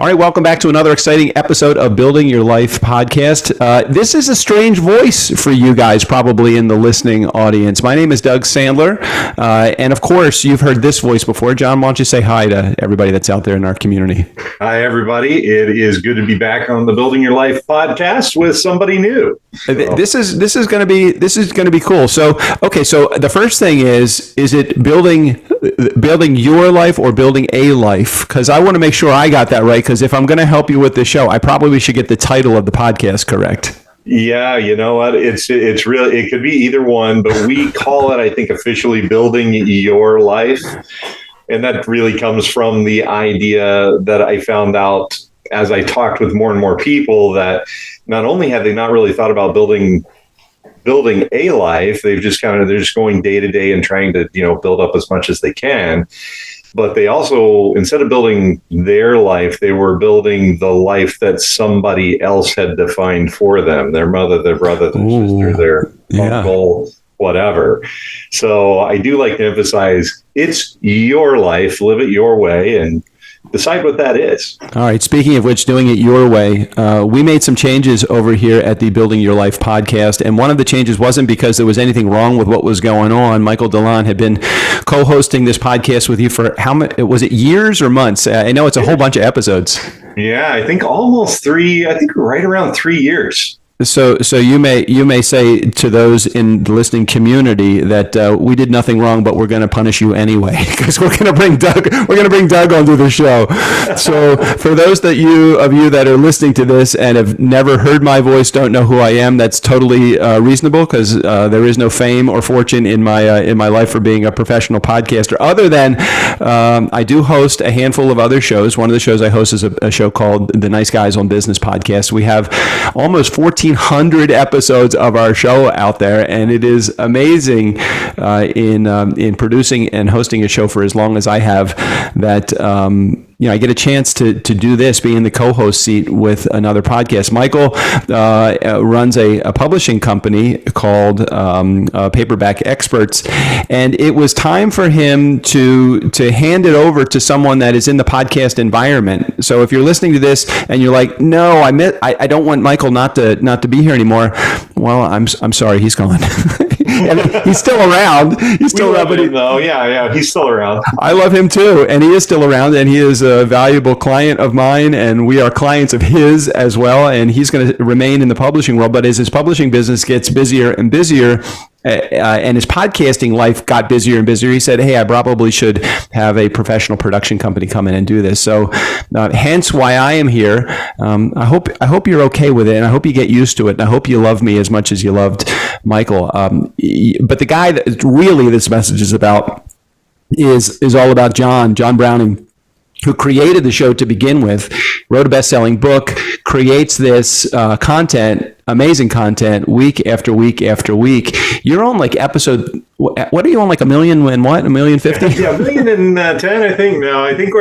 All right, welcome back to another exciting episode of Building Your Life podcast. This is a strange voice for you guys, probably in the listening audience. My name is Doug Sandler, and of course, you've heard this voice before. John, why don't you say hi to everybody that's out there in our community? Hi, everybody. It is good to be back on the Building Your Life podcast with somebody new. So. This is going to be cool. So, okay, so the first thing is it building your life or building a life? Because I want to make sure I got that right. Because if I'm going to help you with this show, I probably should get the title of the podcast correct. Yeah, you know what? It's really, it could be either one, but we call it, I think, officially Building Your Life. And that really comes from the idea that I found out as I talked with more and more people that not only have they not really thought about building a life, they're just going day to day and trying to, build up as much as they can. But they also, instead of building their life, they were building the life that somebody else had defined for them, their mother, their brother, their sister, their uncle, whatever. So I do like to emphasize it's your life, live it your way, and decide what that is. All right. Speaking of which, doing it your way, we made some changes over here at the Building Your Life podcast. And one of the changes wasn't because there was anything wrong with what was going on. Michael DeLon had been co-hosting this podcast with you for how many, was it years or months? I know it's a whole bunch of episodes. Yeah, I think almost three, I think right around 3 years. So you may say to those in the listening community that we did nothing wrong, but we're going to punish you anyway because we're going to bring Doug onto the show. So for those of you that are listening to this and have never heard my voice, don't know who I am, that's totally reasonable because there is no fame or fortune in my life for being a professional podcaster. Other than I do host a handful of other shows. One of the shows I host is a show called The Nice Guys on Business podcast. We have almost 1,400 episodes of our show out there, and it is amazing in producing and hosting a show for as long as I have that I get a chance to do this, be in the co-host seat with another podcast. Michael runs a publishing company called Paperback Experts, and it was time for him to hand it over to someone that is in the podcast environment. So if you're listening to this and you're like, no, I don't want Michael not to be here anymore. Well, I'm sorry, he's gone. And he's still around. He's still around, but he's still around. I love him too, and he is still around, and he is a valuable client of mine, and we are clients of his as well. And he's going to remain in the publishing world, but as his publishing business gets busier and busier, and his podcasting life got busier and busier, he said, hey, I probably should have a professional production company come in and do this. So hence why I am here. I hope you're okay with it, and I hope you get used to it, and I hope you love me as much as you loved Michael. But the guy that really this message is about is all about John Browning, who created the show to begin with, wrote a best-selling book, creates this amazing content, week after week after week. You're on like episode, what are you on, like 1,000,000 and what? 1,050,000? Yeah, 1,010,000, I think. No, I think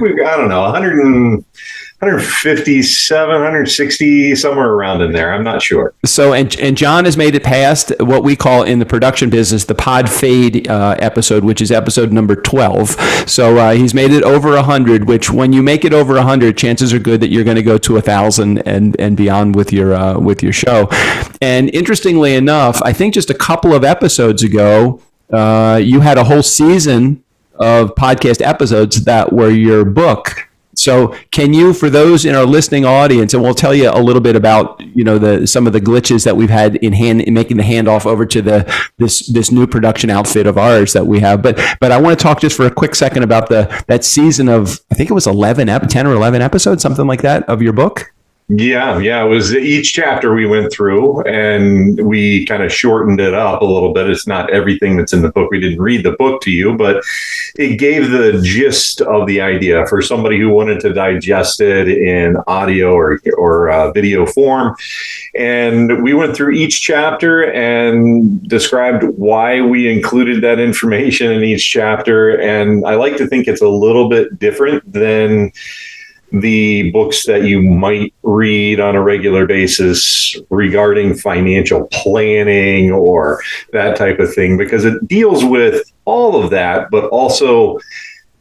we've, I don't know, 157, 160, somewhere around in there. I'm not sure. So, and John has made it past what we call in the production business the pod fade episode, which is episode number 12. So he's made it over 100, which when you make it over 100, chances are good that you're going to go to 1,000 and beyond with your show. And interestingly enough, I think just a couple of episodes ago, you had a whole season of podcast episodes that were your book. So can you, for those in our listening audience, and we'll tell you a little bit about, some of the glitches that we've had in making the handoff over to this new production outfit of ours that we have. But I want to talk just for a quick second about that season of, I think it was 10 or 11 episodes, something like that, of your book. Yeah. It was each chapter we went through and we kind of shortened it up a little bit. It's not everything that's in the book. We didn't read the book to you, but it gave the gist of the idea for somebody who wanted to digest it in audio or video form. And we went through each chapter and described why we included that information in each chapter. And I like to think it's a little bit different than the books that you might read on a regular basis regarding financial planning or that type of thing, because it deals with all of that, but also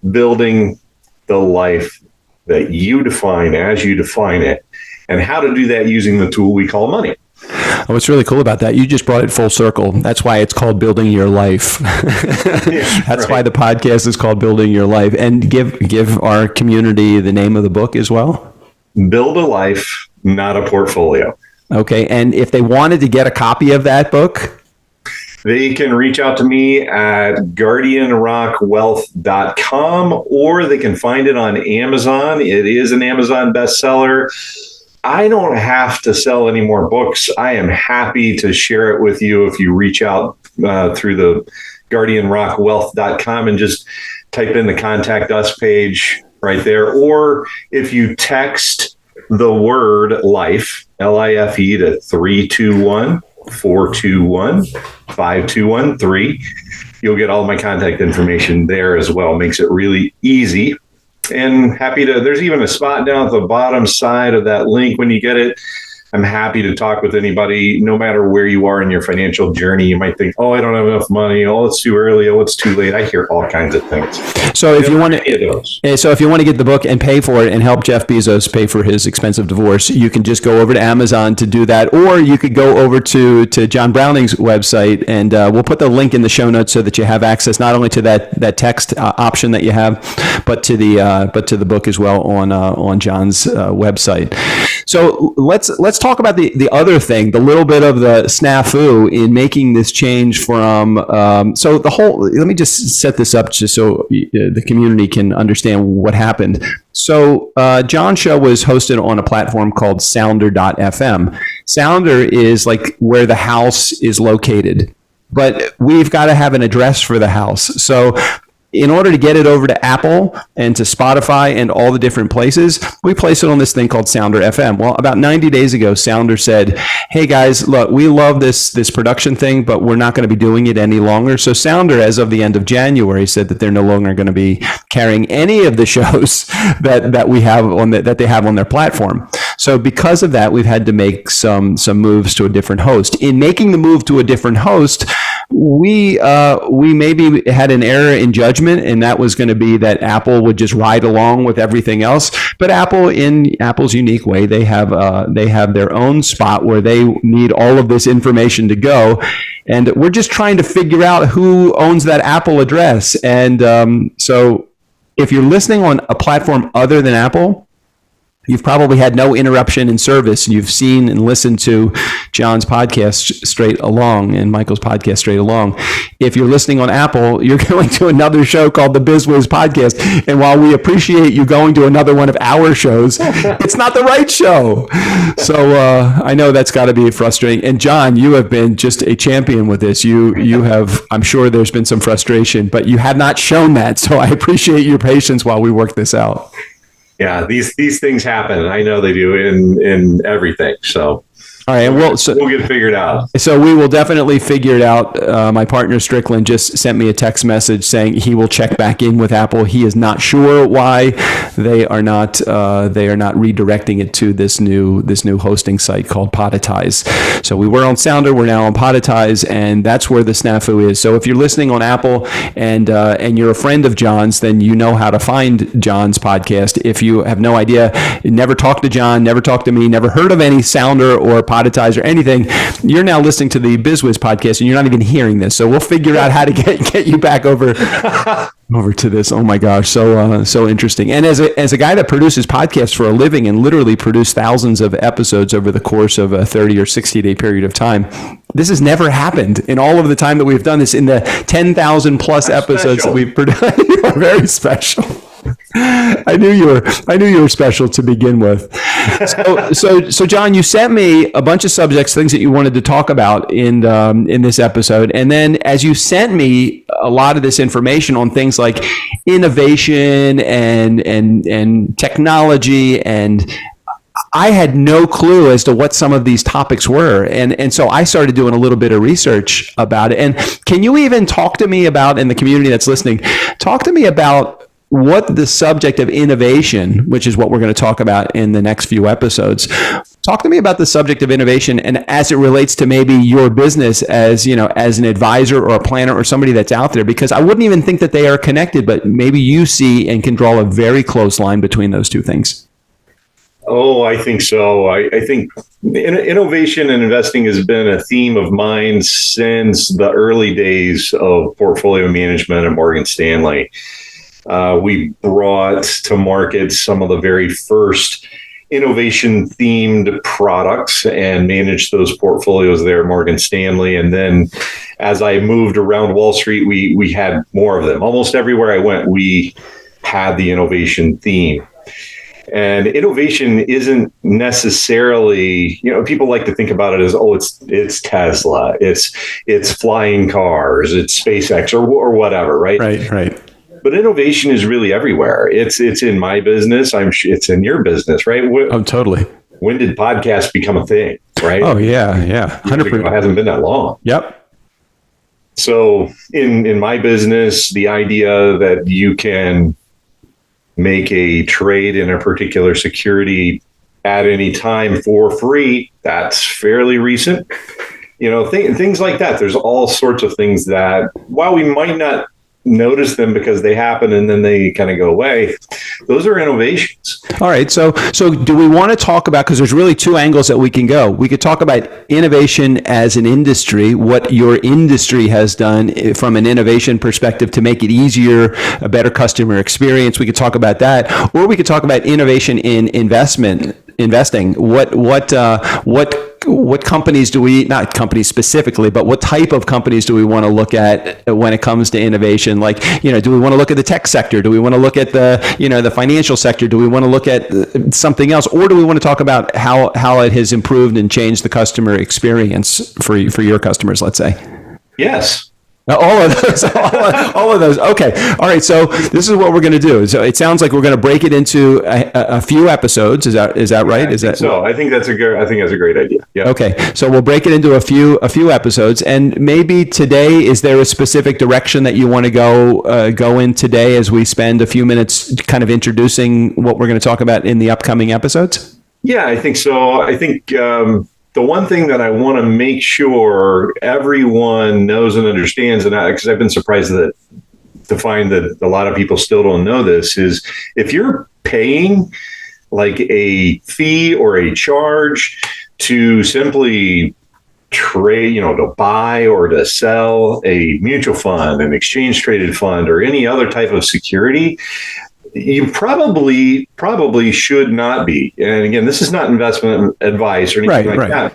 building the life that you define as you define it, and how to do that using the tool we call money. What's really cool about that, you just brought it full circle. That's why it's called Building Your Life. That's why the podcast is called Building Your Life. And give our community the name of the book as well. Build a Life, Not a Portfolio. Okay. And if they wanted to get a copy of that book, they can reach out to me at guardianrockwealth.com, or they can find it on Amazon. It is an Amazon bestseller. I don't have to sell any more books. I am happy to share it with you if you reach out through the guardianrockwealth.com and just type in the contact us page right there. Or if you text the word life, LIFE, to 321-421-5213, you'll get all my contact information there as well. Makes it really easy. And happy to, there's even a spot down at the bottom side of that link when you get it. I'm happy to talk with anybody, no matter where you are in your financial journey. You might think, oh, I don't have enough money. Oh, it's too early. Oh, it's too late. I hear all kinds of things. So if you want to get the book and pay for it and help Jeff Bezos pay for his expensive divorce, you can just go over to Amazon to do that, or you could go over to John Browning's website, and we'll put the link in the show notes so that you have access not only to that text option that you have, but to the book as well on John's website. So let's talk about the other thing, the little bit of the snafu in making this change from, so the whole, let me just set this up just so the community can understand what happened. So John's show was hosted on a platform called Sounder.fm. Sounder is like where the house is located, but we've got to have an address for the house. So in order to get it over to Apple and to Spotify and all the different places, we place it on this thing called Sounder FM. Well, about 90 days ago, Sounder said, hey guys, look, we love this production thing, but we're not going to be doing it any longer. So Sounder, as of the end of January, said that they're no longer going to be carrying any of the shows that we have that they have on their platform. So because of that, we've had to make some moves to a different host. In making the move to a different host, we maybe had an error in judgment, and that was going to be that Apple would just ride along with everything else. But Apple, in Apple's unique way, they have their own spot where they need all of this information to go, and we're just trying to figure out who owns that Apple address. And so, if you're listening on a platform other than Apple, you've probably had no interruption in service. You've seen and listened to John's podcast straight along and Michael's podcast straight along. If you're listening on Apple, you're going to another show called the BizWiz Podcast. And while we appreciate you going to another one of our shows, it's not the right show. So I know that's got to be frustrating. And John, you have been just a champion with this. You have, I'm sure there's been some frustration, but you have not shown that. So I appreciate your patience while we work this out. Yeah, these things happen. I know they do in everything. So, all right, we'll get it figured out. So we will definitely figure it out. My partner Strickland just sent me a text message saying he will check back in with Apple. He is not sure why they are not redirecting it to this new hosting site called Podetize. So we were on Sounder, we're now on Podetize, and that's where the snafu is. So if you're listening on Apple and you're a friend of John's, then you know how to find John's podcast. If you have no idea, never talked to John, never talked to me, never heard of any Sounder or Podetize or anything, you're now listening to the BizWiz podcast and you're not even hearing this. So we'll figure out how to get you back over to this. Oh my gosh, so interesting. And as a guy that produces podcasts for a living and literally produced thousands of episodes over the course of a 30 or 60 day period of time, this has never happened in all of the time that we've done this. In the 10,000 plus episodes that we've produced, you are very special. I knew you were special to begin with. So John, you sent me a bunch of subjects, things that you wanted to talk about in this episode, and then as you sent me a lot of this information on things like innovation and technology, and I had no clue as to what some of these topics were. And so I started doing a little bit of research about it. And can you even talk to me about, in the community that's listening, talk to me about what the subject of innovation, which is what we're going to talk about in the next few episodes, Talk to me about the subject of innovation and as it relates to maybe your business as, as an advisor or a planner or somebody that's out there, because I wouldn't even think that they are connected, but maybe you see and can draw a very close line between those two things. Oh, I think so. I think innovation and investing has been a theme of mine since the early days of portfolio management at Morgan Stanley. We brought to market some of the very first innovation themed products and managed those portfolios there at Morgan Stanley. And then as I moved around Wall Street, we had more of them. Almost everywhere I went, we had the innovation theme. And innovation isn't necessarily, people like to think about it as, it's Tesla, it's flying cars, it's SpaceX or whatever, right? Right. But innovation is really everywhere. It's in my business. It's in your business, right? Totally. When did podcasts become a thing, right? Oh, yeah. 100%. It hasn't been that long. Yep. So in my business, the idea that you can make a trade in a particular security at any time for free, that's fairly recent. Things like that. There's all sorts of things that, while we might not notice them because they happen and then they kind of go away, those are innovations. All right. So do we want to talk about, because there's really two angles that we can go. We could talk about innovation as an industry, what your industry has done from an innovation perspective to make it easier, a better customer experience. We could talk about that, or we could talk about innovation in investing. What companies do we, not companies specifically, but what type of companies do we want to look at when it comes to innovation? Like, do we want to look at the tech sector? Do we want to look at the financial sector? Do we want to look at something else? Or do we want to talk about how it has improved and changed the customer experience for your customers, let's say? Yes. All of those, all of those. Okay. All right. So this is what we're going to do. So it sounds like we're going to break it into a few episodes. Is that right? I think that's a great idea. Yeah. Okay. So we'll break it into a few episodes, and maybe today, is there a specific direction that you want to go in today as we spend a few minutes kind of introducing what we're going to talk about in the upcoming episodes? Yeah, I think so. I think, the one thing that I want to make sure everyone knows and understands, and because I've been surprised to find that a lot of people still don't know this, is if you're paying like a fee or a charge to simply trade, to buy or to sell a mutual fund, an exchange traded fund, or any other type of security, you probably should not be. And again, this is not investment advice or anything that,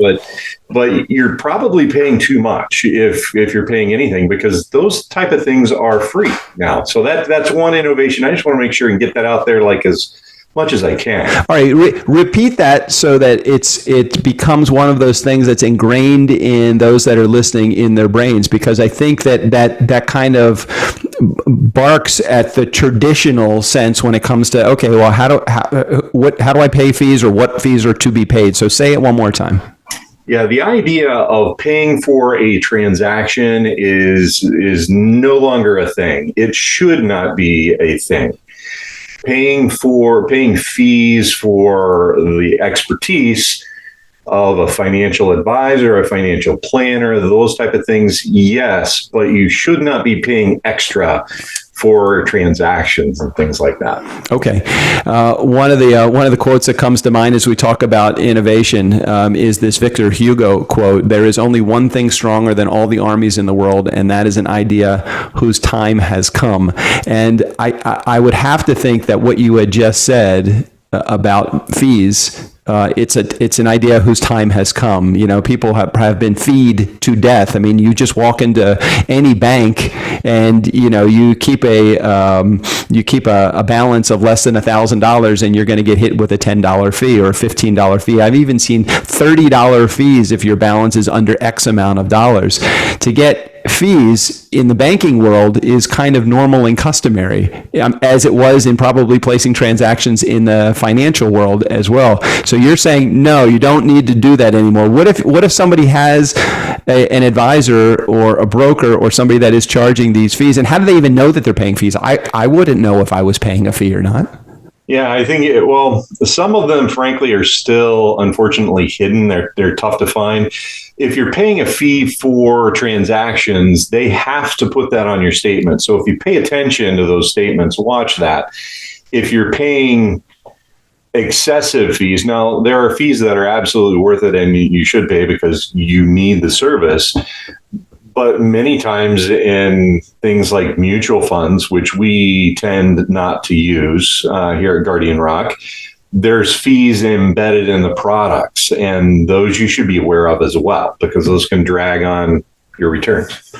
but you're probably paying too much if you're paying anything, because those type of things are free now. So that's one innovation. I just want to make sure and get that out there like as much as I can. All right, repeat that so that it becomes one of those things that's ingrained in those that are listening in their brains, because I think that kind of barks at the traditional sense when it comes to, okay, well, how do I pay fees, or what fees are to be paid? So say it one more time. Yeah, the idea of paying for a transaction is no longer a thing. It should not be a thing. Paying fees for the expertise of a financial advisor, a financial planner, those type of things, yes, but you should not be paying extra for transactions and things like that. Okay, one of the quotes that comes to mind as we talk about innovation is this Victor Hugo quote: "There is only one thing stronger than all the armies in the world, and that is an idea whose time has come." And I would have to think that what you had just said about fees, it's an idea whose time has come. People have been feed to death. I mean, you just walk into any bank and you keep a balance of less than $1,000 and you're going to get hit with a $10 fee or a $15 fee. I've even seen $30 fees if your balance is under X amount of dollars. To get fees in the banking world is kind of normal and customary, as it was in probably placing transactions in the financial world as well. So you're saying, no, you don't need to do that anymore. What if somebody has an advisor or a broker or somebody that is charging these fees, and how do they even know that they're paying fees? I wouldn't know if I was paying a fee or not. Yeah, I think some of them, frankly, are still unfortunately hidden. They're tough to find. If you're paying a fee for transactions, they have to put that on your statement. So if you pay attention to those statements, watch that. If you're paying excessive fees, now there are fees that are absolutely worth it and you should pay because you need the service. But many times in things like mutual funds, which we tend not to use here at Guardian Rock, there's fees embedded in the products, and those you should be aware of as well, because those can drag on your returns.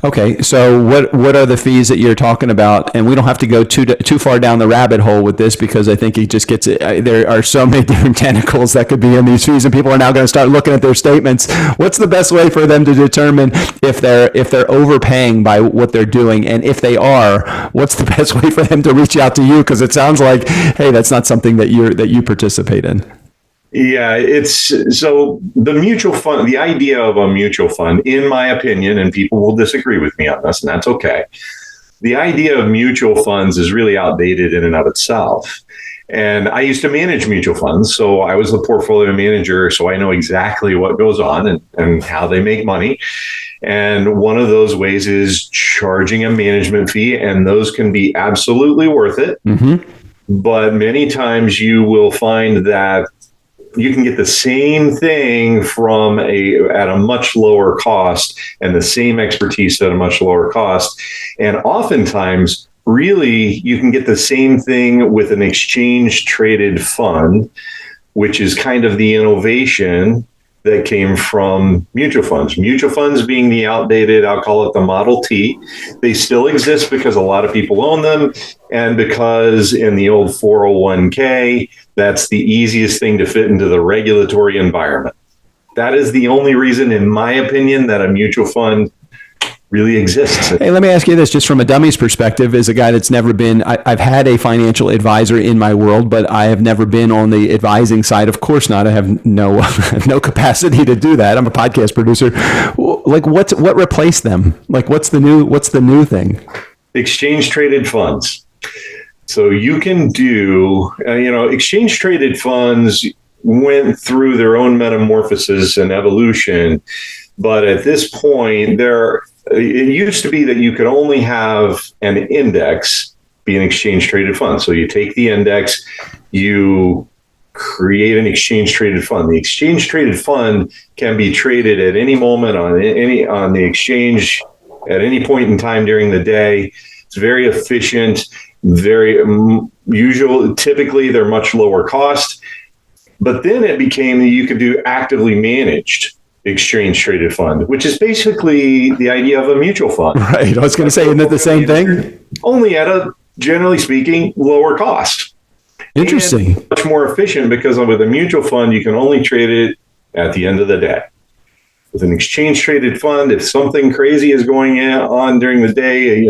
Okay, so what are the fees that you're talking about? And we don't have to go too far down the rabbit hole with this, because I think it just gets there are so many different tentacles that could be in these fees, and people are now going to start looking at their statements. What's the best way for them to determine if they're overpaying by what they're doing, and if they are, what's the best way for them to reach out to you? Because it sounds like, hey, that's not something that you participate in. Yeah, it's so the mutual fund, the idea of a mutual fund, in my opinion, and people will disagree with me on this, and that's okay. The idea of mutual funds is really outdated in and of itself. And I used to manage mutual funds, so I was the portfolio manager, so I know exactly what goes on and how they make money. And one of those ways is charging a management fee, and those can be absolutely worth it. Mm-hmm. But many times you will find that you can get the same thing at a much lower cost, and the same expertise at a much lower cost. And oftentimes, really, you can get the same thing with an exchange traded fund, which is kind of the innovation that came from mutual funds. Mutual funds being the outdated, I'll call it the Model T. They still exist because a lot of people own them, and because in the old 401k, that's the easiest thing to fit into the regulatory environment. That is the only reason, in my opinion, that a mutual fund really exists. Hey, let me ask you this, just from a dummy's perspective, as a guy that's never been, I've had a financial advisor in my world, but I have never been on the advising side. Of course not. I have no capacity to do that. I'm a podcast producer. Like, what replaced them? Like, what's the new thing? Exchange traded funds. So you can do, exchange traded funds went through their own metamorphosis and evolution. But at this point, it used to be that you could only have an index be an exchange traded fund. So you take the index, you create an exchange traded fund. The exchange traded fund can be traded at any moment on the exchange at any point in time during the day. It's very efficient, very usual. Typically, they're much lower cost. But then it became that you could do actively managed exchange traded fund, which is basically the idea of a mutual fund. Right. I was going to say, isn't it the same thing? Only at a, generally speaking, lower cost. Interesting. And much more efficient, because with a mutual fund, you can only trade it at the end of the day. With an exchange traded fund, if something crazy is going on during the day,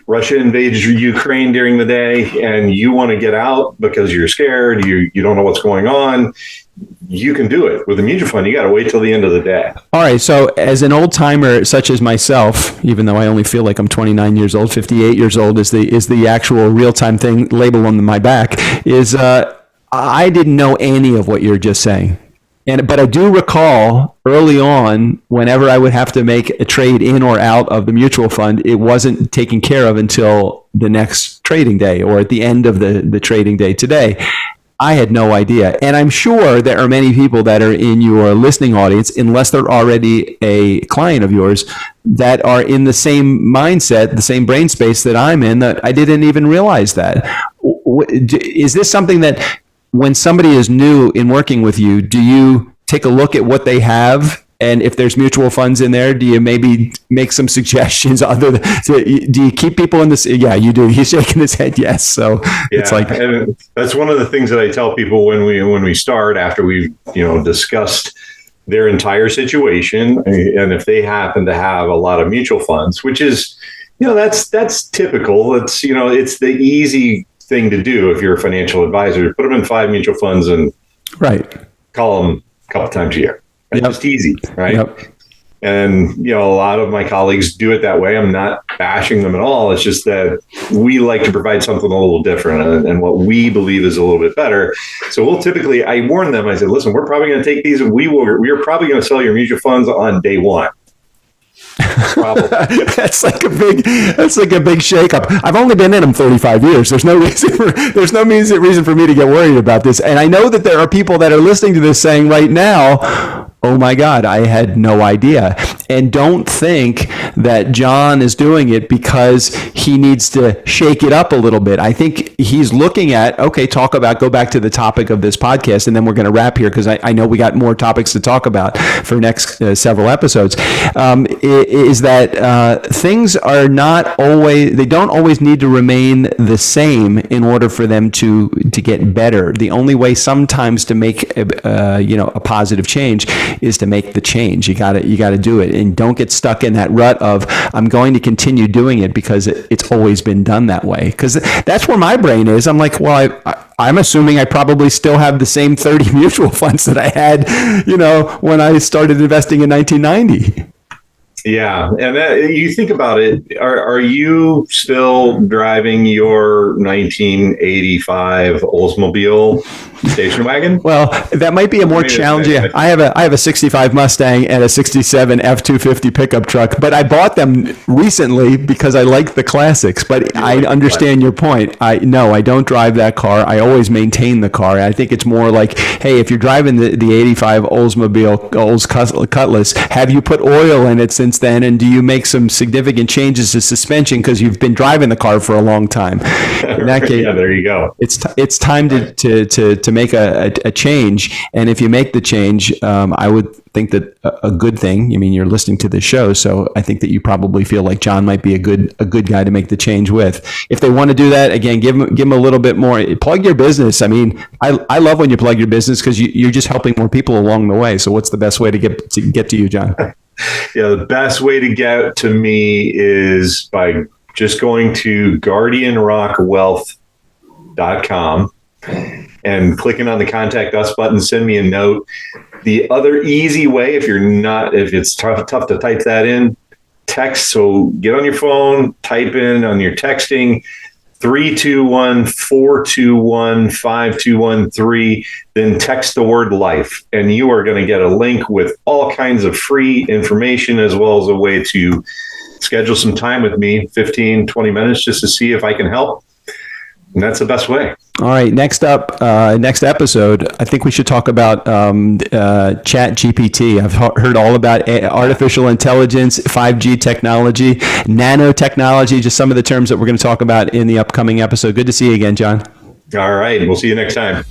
Russia invades Ukraine during the day and you want to get out because you're scared, you don't know what's going on, you can do it. With a mutual fund, you got to wait till the end of the day. All right. So as an old timer such as myself, even though I only feel like I'm 29 years old, 58 years old is the actual real-time thing label on my back, is I didn't know any of what you're just saying. But I do recall early on, whenever I would have to make a trade in or out of the mutual fund, it wasn't taken care of until the next trading day or at the end of the trading day today. I had no idea. And I'm sure there are many people that are in your listening audience, unless they're already a client of yours, that are in the same mindset, the same brain space that I'm in, that I didn't even realize that. Is this something that, when somebody is new in working with you, do you take a look at what they have? And if there's mutual funds in there, do you maybe make some suggestions? Do you keep people in this? Yeah, you do. He's shaking his head yes. So it's like, and that's one of the things that I tell people when we start, after we've discussed their entire situation, and if they happen to have a lot of mutual funds, which is that's typical. It's it's the easy thing to do if you're a financial advisor. Put them in 5 mutual funds and right, call them a couple times a year. It's just easy, right? Yep. And, a lot of my colleagues do it that way. I'm not bashing them at all. It's just that we like to provide something a little different and what we believe is a little bit better. So I warn them, I said, listen, we're probably going to take these and we are probably going to sell your mutual funds on day one. That's like a big shakeup. I've only been in them 35 years. There's no reason for me to get worried about this. And I know that there are people that are listening to this saying right now, oh my God, I had no idea. And don't think that John is doing it because he needs to shake it up a little bit. I think he's looking at, go back to the topic of this podcast, and then we're going to wrap here because I know we got more topics to talk about for next several episodes, is that things are they don't always need to remain the same in order for them to get better. The only way sometimes to make a positive change is to make the change. You got to do it, and don't get stuck in that rut of I'm going to continue doing it because it's always been done that way. Because that's where my brain is. I'm like, well, I'm assuming I probably still have the same 30 mutual funds that I had, when I started investing in 1990. Yeah, and you think about it. Are you still driving your 1985 Oldsmobile station wagon? Well, that might be a more challenging. I have a 65 Mustang and a 67 F-250 pickup truck, but I bought them recently because I like the classics. But I understand your point. I don't drive that car. I always maintain the car. I think it's more like, hey, if you're driving the 85 Oldsmobile, Olds Cutlass, have you put oil in it since then? And do you make some significant changes to suspension because you've been driving the car for a long time? In that case, yeah, there you go. It's time to make a change. And if you make the change, I would think that a good thing. I mean, you're listening to this show, so I think that you probably feel like John might be a good guy to make the change with. If they want to do that, again, give them a little bit more. Plug your business. I mean, I love when you plug your business because you're just helping more people along the way. So what's the best way to get to you, John? Yeah, the best way to get to me is by just going to guardianrockwealth.com and clicking on the contact us button, send me a note. The other easy way, if it's tough to type that in, text. So get on your phone, type in on your texting 321-421-5213, then text the word life, and you are going to get a link with all kinds of free information as well as a way to schedule some time with me, 15, 20 minutes, just to see if I can help. And that's the best way. All right. Next episode, I think we should talk about Chat GPT. I've heard all about artificial intelligence, 5G technology, nanotechnology, just some of the terms that we're going to talk about in the upcoming episode. Good to see you again, John. All right. We'll see you next time.